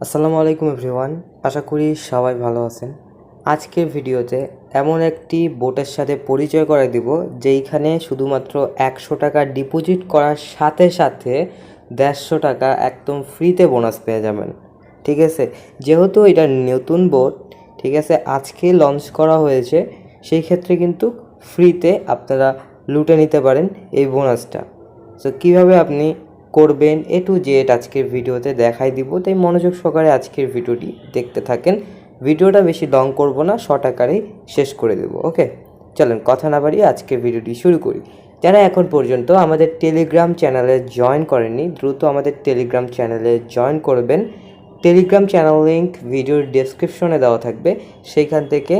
আসসালামু আলাইকুম এভরিওয়ান, আশা করি সবাই ভালো আছেন। আজকের ভিডিওতে এমন একটি বোটের সাথে পরিচয় করে দিব যেইখানে শুধুমাত্র 100 টাকা ডিপোজিট করার সাথে সাথে 150 টাকা একদম ফ্রিতে বোনাস পেয়ে যাবেন। ঠিক আছে, যেহেতু এটা নতুন বোট, ঠিক আছে, আজকে লঞ্চ করা হয়েছে, সেই ক্ষেত্রে কিন্তু ফ্রিতে আপনারা লুটে নিতে পারেন এই বোনাসটা। সো কীভাবে আপনি করবেন A to Z আজকের ভিডিওতে দেখাই দিব, তাই মনোযোগ সহকারে আজকের ভিডিওটি দেখতে থাকেন। ভিডিওটা বেশি লং করব না, শর্ট আকারেই শেষ করে দেব। ওকে, চলেন কথা না বাড়িয়ে আজকের ভিডিওটি শুরু করি। যারা এখন পর্যন্ত আমাদের টেলিগ্রাম চ্যানেলে জয়েন করেননি, দ্রুত আমাদের টেলিগ্রাম চ্যানেলে জয়েন করবেন। টেলিগ্রাম চ্যানেল লিঙ্ক ভিডিওর ডেসক্রিপশনে দেওয়া থাকবে, সেইখান থেকে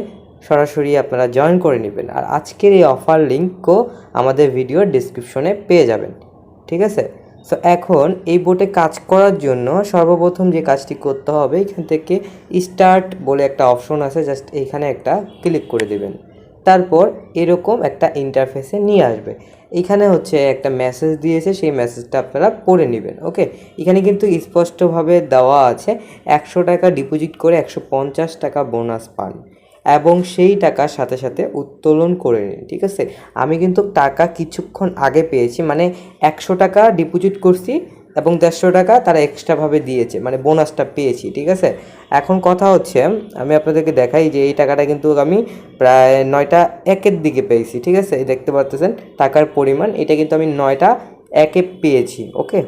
সরাসরি আপনারা জয়েন করে নেবেন। আর আজকের এই অফার লিঙ্কও আমাদের ভিডিওর ডেসক্রিপশনে পেয়ে যাবেন। ঠিক আছে, সো এখন এই বোটে কাজ করার জন্য সর্বপ্রথম যে কাজটি করতে হবে, এখান থেকে স্টার্ট বলে একটা অপশন আছে, জাস্ট এইখানে একটা ক্লিক করে দেবেন। তারপর এরকম একটা ইন্টারফেসে নিয়ে আসবে। এখানে হচ্ছে একটা মেসেজ দিয়েছে, সেই মেসেজটা আপনারা পড়ে নেবেন। ওকে, এখানে কিন্তু স্পষ্টভাবে দেওয়া আছে 100 টাকা ডিপোজিট করে 150 টাকা বোনাস পান এবং সেই টাকার সাথে সাথে উত্তোলন করে নিন। ঠিক আছে, আমি কিন্তু টাকা কিছুক্ষণ আগে পেয়েছি, মানে 100 টাকা ডিপোজিট করছি এবং 150 টাকা তারা এক্সট্রাভাবে দিয়েছে, মানে বোনাসটা পেয়েছি। ঠিক আছে, এখন কথা হচ্ছে আমি আপনাদেরকে দেখাই যে এই টাকাটা কিন্তু আমি প্রায় 9টা 1-এর দিকে পেয়েছি। ঠিক আছে, এই দেখতে পাচ্ছেন টাকার পরিমাণ, এটা কিন্তু আমি 9টা 1-এ পেয়েছি। ওকে,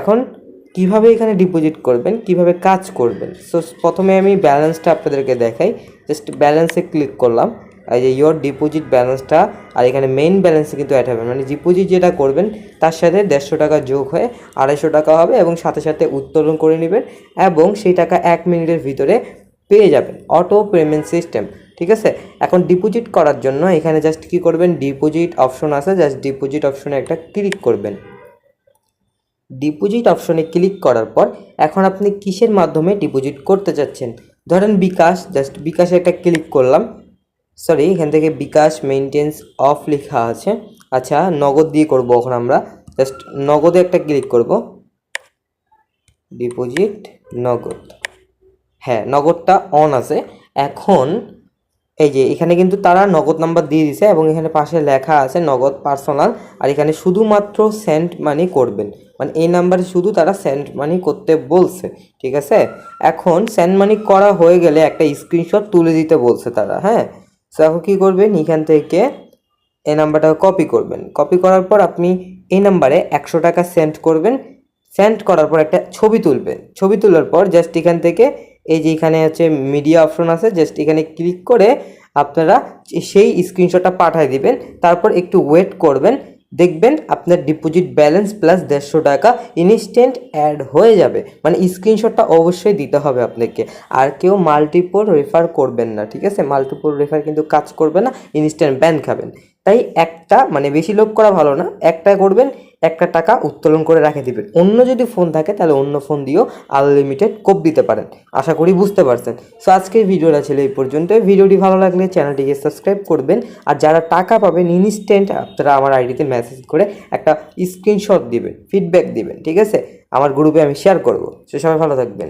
এখন কিভাবে এখানে ডিপোজিট করবেন, কিভাবে কাজ করবেন, সো প্রথমে আমি ব্যালেন্সটা আপনাদেরকে দেখাই। জাস্ট ব্যালেন্সে ক্লিক করলাম, এই যে ইয়োর ডিপোজিট ব্যালেন্সটা, আর এখানে মেইন ব্যালেন্সে কিন্তু অ্যাড হবে, মানে ডিপোজিট যেটা করবেন তার সাথে 150 টাকা যোগ হয়ে 250 টাকা হবে এবং সাথে সাথে উত্তোলন করে নেবেন এবং সেই টাকা 1 মিনিটের ভিতরে পেয়ে যাবেন। Auto payment system. ঠিক আছে, এখন ডিপোজিট করার জন্য এখানে জাস্ট কী করবেন, ডিপোজিট অপশন আছে, জাস্ট ডিপোজিট অপশনে একটা ক্লিক করবেন। ডিপোজিট অপশনে ক্লিক করার পর এখন আপনি কিসের মাধ্যমে ডিপোজিট করতে চাচ্ছেন, ধরেন বিকাশ, জাস্ট বিকাশে একটা ক্লিক করলাম। সরি, এখান থেকে বিকাশ মেইনটেন্স অফ লেখা আছে। আচ্ছা, নগদ দিয়ে করব এখন আমরা, জাস্ট নগদে একটা ক্লিক করব, ডিপোজিট নগদ। হ্যাঁ, নগদটা অন আছে। এখন এই যে এখানে কিন্তু তারা নগদ নাম্বার দিয়ে দিছে এবং এখানে পাশে লেখা আছে নগদ পার্সোনাল, আর এখানে শুধুমাত্র সেন্ড মানি করবেন, মানে এই নাম্বারে শুধু তারা সেন্ড মানি করতে বলছে। ঠিক আছে, এখন সেন্ড মানি করা হয়ে গেলে একটা স্ক্রিনশট তুলে দিতে বলছে তারা। হ্যাঁ, সো এখন কী করবেন, এখান থেকে এই নাম্বারটা কপি করবেন। কপি করার পর আপনি এই নাম্বারে 100 টাকা সেন্ড করবেন। সেন্ড করার পর একটা ছবি তুলবেন। ছবি তোলার পর জাস্ট এখান থেকে এই যে এখানে হচ্ছে মিডিয়া অপশন আছে, জাস্ট এখানে ক্লিক করে আপনারা সেই স্ক্রিনশটটা পাঠিয়ে দিবেন। তারপর একটু ওয়েট করবেন, দেখবেন আপনার ডিপোজিট ব্যালেন্স প্লাস 150 টাকা ইনস্ট্যান্ট অ্যাড হয়ে যাবে। মানে স্ক্রিনশটটা অবশ্যই দিতে হবে আপনাকে, আর কেউ মাল্টিপল রেফার করবেন না। ঠিক আছে, মাল্টিপল রেফার কিন্তু কাজ করবে না, ইনস্ট্যান্ট ব্যান খাবেন। তাই একটা, মানে বেশি লোভ করা ভালো না, একটা করবেন, একটা টাকা উত্তোলন করে রেখে দিবেন। অন্য যদি ফোন থাকে তাহলে অন্য ফোন দিয়েও আনলিমিটেড কোপ দিতে পারেন। আশা করি বুঝতে পারছেন। সো আজকের ভিডিওটা ছিল এই পর্যন্ত। ভিডিওটি ভালো লাগলে চ্যানেলটিকে সাবস্ক্রাইব করবেন, আর যারা টাকা পাবেন ইনস্ট্যান্ট আপনারা আমার আইডিতে মেসেজ করে একটা স্ক্রিনশট দিবেন, ফিডব্যাক দিবেন। ঠিক আছে, আমার গ্রুপে আমি শেয়ার করব। সে সবাই ভালো থাকবেন।